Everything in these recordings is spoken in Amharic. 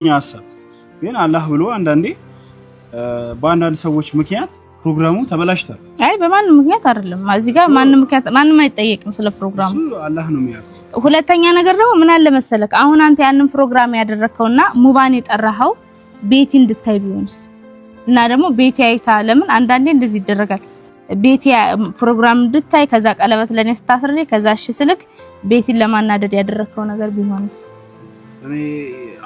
ያሳብ ግን አላህ ብሎ አንዳንዴ በአንዳንድ ሰዎች ምክንያት ፕሮግራሙ ተበላሽቷል። አይ በማንም ምክንያት አይደለም። እዚህ ጋር ማንም አይጠየቅም ስለ ፕሮግራሙ አላህ ነው የሚያውቀው። ሁለተኛ ነገር ደግሞ ምን አለ መሰለክ አሁን አንተ ያንን ፕሮግራም ያደረከውና ሙባን የጠራኸው ቤቲ እንድታይ ቢሆንስ እና ደግሞ ቤቲ አይታ ለምን አንዳንዴ እንደዚህ ይደረጋል። ቤቲ ፕሮግራም እንድታይ ከዛ ቀለበት ለኔ ስታስርልኝ ከዛ እሺ ስልክ ቤቲን ለማናደድ ያደረከው ነገር ቢሆንስ? እኔ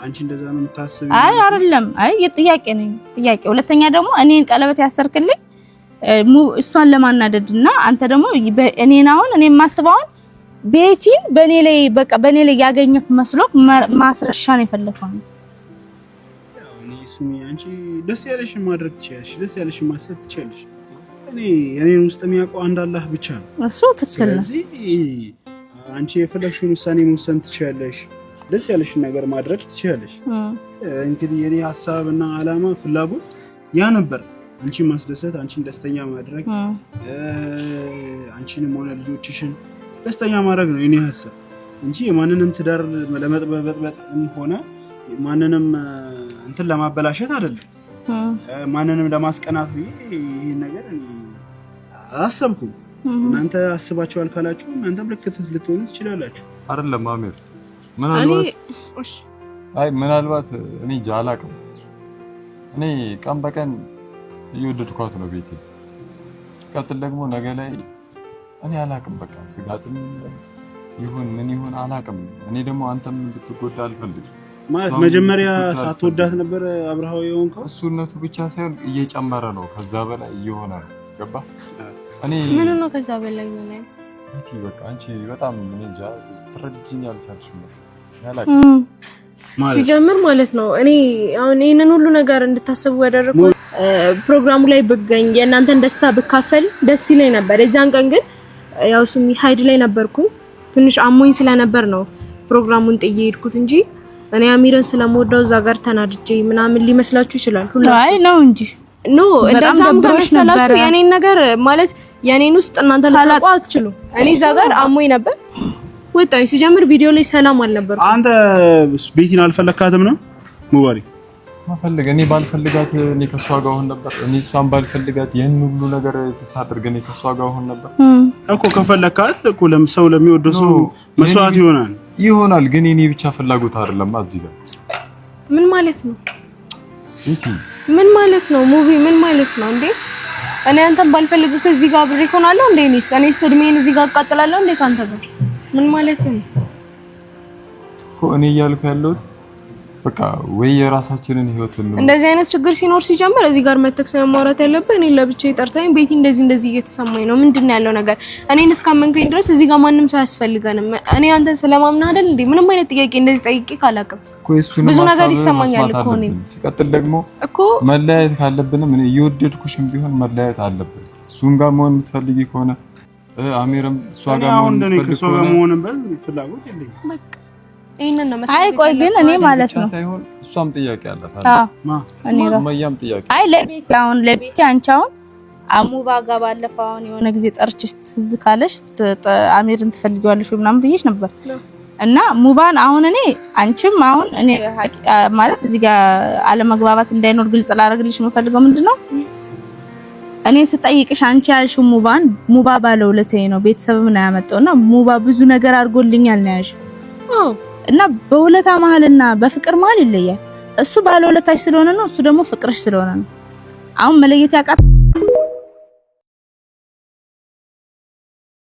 አንቺ እንደዛ ነው የምታስበው? አይ አይደለም። አይ የጥያቄ ነኝ ጥያቄ። ሁለተኛ ደግሞ እኔን ቀለበት ያሰርክልኝ እሷን ለማናደድና አንተ ደግሞ እኔን አሁን እኔ ማስበው ቤቲን በኔ ላይ በቃ በኔ ላይ ያገኘክ መስሎክ ማስረሻ ነው የፈለከው። ያው እኔ ሱሚ አንቺ ደስ ያለሽ ማድረግ ትችያለሽ፣ ደስ ያለሽ ማሰብ ትችያለሽ። እኔን ውስጥ የሚያውቀው አንድ አላህ ብቻ ነው። እሱ ትክክል ነው። ስለዚህ አንቺ የፈለግሽውን ውሳኔ መወሰን ትችያለሽ፣ ደስ ያለሽ ነገር ማድረግ ትችያለሽ። እንግዲህ የኔ ሐሳብና አላማ ፍላጎት ያ ነበር፣ አንቺን ማስደሰት፣ አንቺን ደስተኛ ማድረግ፣ አንቺንም ሆነ ልጆችሽን ደስተኛ ማድረግ ነው የኔ ሐሳብ እንጂ የማንንም ትዳር ለመጥበጥበጥም ሆነ ማንንም እንትን ለማበላሸት አይደለም፣ ማንንም ለማስቀናት ይሄን ነገር አላሰብኩም። እናንተ አስባችኋል ካላችሁ እናንተ ምልክት ልትሆኑ ትችላላችሁ። አይደለም አሜር ምናልባት እኔ ጃላቅም እኔ ቀን በቀን እየወደድኳት ነው ቤቴ። ቀጥል ደግሞ ነገ ላይ እኔ አላቅም በቃ ስጋትም ይሁን ምን ይሁን አላቅም። እኔ ደግሞ አንተም እንድትጎዳ አልፈልግም። ማለት መጀመሪያ ሳትወዳት ነበር አብርሃው የሆንከው? እሱነቱ ብቻ ሳይሆን እየጨመረ ነው፣ ከዛ በላይ እየሆነ ነው። ገባ? እኔ ምን ነው ከዛ በላይ ነው ላይ ቤቲ በቃ አንቺ በጣም ምን እንጃ ትረጅኛለሽ መሰለኝ። ሲጀምር ማለት ነው እኔ አሁን ይሄንን ሁሉ ነገር እንድታስቡ ያደረኩት ፕሮግራሙ ላይ ብገኝ የእናንተን ደስታ ብካፈል ደስ ይለኝ ነበር። የዛን ቀን ግን ያው ሱሚ ሃይድ ላይ ነበርኩኝ፣ ትንሽ አሞኝ ስለነበር ነው ፕሮግራሙን ጥዬ ሄድኩት እንጂ እኔ አሚርን ስለምወደው እዛ ጋር ተናድጄ ምናምን ሊመስላችሁ ይችላል። አይ ነው እንጂ ኖ እንደዛም ከመሰላችሁ የኔን ነገር ማለት የኔን ውስጥ እናንተ ልታውቁ አትችሉ። እኔ እዛ ጋር አሞኝ ነበር ወጣኝ። ሲጀምር ቪዲዮ ላይ ሰላም አልነበርኩም። አንተ ቤቲን አልፈለካትም ነው ሙባሪ? ማፈልግ እኔ ባልፈልጋት እኔ ከሷ ጋር ሆን ነበር። እኔ እሷን ባልፈልጋት ይሄን ሁሉ ነገር ስታደርግ እኔ ከሷ ጋር ሆን ነበር እኮ። ከፈለካት እኮ ለምሰው ለሚወደው ሰው መስዋዕት ይሆናል። ግን እኔ ብቻ ፍላጎት አይደለም እዚህ ጋር። ምን ማለት ነው ቤቲ? ምን ማለት ነው ሙቪ? ምን ማለት ነው እንዴ? እኔ አንተን ባልፈልግህ እዚህ ጋር ብሬ ሆናለሁ እንዴ? እኔ እድሜን እዚህ ጋር አቃጥላለሁ እንዴ ካንተ ጋር? ምን ማለት ነው እኮ እኔ እያልኩ ያለሁት በቃ ወይ የራሳችንን ህይወት ነው። እንደዚህ አይነት ችግር ሲኖር ሲጀምር እዚህ ጋር መተክ ሳይማራት ያለበት እኔ ለብቻዬ ጠርታኝ ቤቲ እንደዚህ እየተሰማኝ ነው ምንድነው ያለው ነገር? እኔን እስካመንከኝ ድረስ እዚህ ጋር ማንም ሰው ያስፈልገንም። እኔ አንተን ስለማምነህ አይደል እንዴ? ምንም አይነት ጥያቄ እንደዚህ ጠይቄ ካላቀም ብዙ ነገር ይሰማኛል እኮ እኔ። ሲቀጥል ደግሞ እኮ መለያየት ካለብንም እኔ እየወደድኩሽም ቢሆን መለያየት አለብን። እሱን ጋር መሆን የምትፈልጊ ከሆነ አሚርም እሷ ጋር መሆን የምትፈልጊ ከሆነ ፍላጎት የለኝም። ይሄንን ነው መሰለኝ። አይ ቆይ ግን እኔ ማለት ነው ሳይሆን እሷም ጥያቄ አላት እኔ ማያም ጥያቄ። አይ ለቤቲ አንቺ አሁን አሙባ ጋር ባለፈው አሁን የሆነ ጊዜ ጠርችሽ ትዝ ካለሽ አሚርን ትፈልጊዋለሽ ወይ ምናምን ብዬሽ ነበር እና ሙባን አሁን እኔ አንቺም አሁን እኔ ማለት እዚህ ጋር አለመግባባት እንዳይኖር ግልጽ ላደርግልሽ የምፈልገው ምንድነው እኔ ስጠይቅሽ አንቺ ያልሽው ሙባ ባለውለታዬ ነው ቤተሰብ ምን ያመጣውና ሙባ ብዙ ነገር አድርጎልኛል ነው ያልሽው እና በሁለታ መሀልና በፍቅር መሀል ይለያል። እሱ ባለውለታሽ ስለሆነ ነው፣ እሱ ደግሞ ፍቅርሽ ስለሆነ ነው። አሁን መለየት ያቃት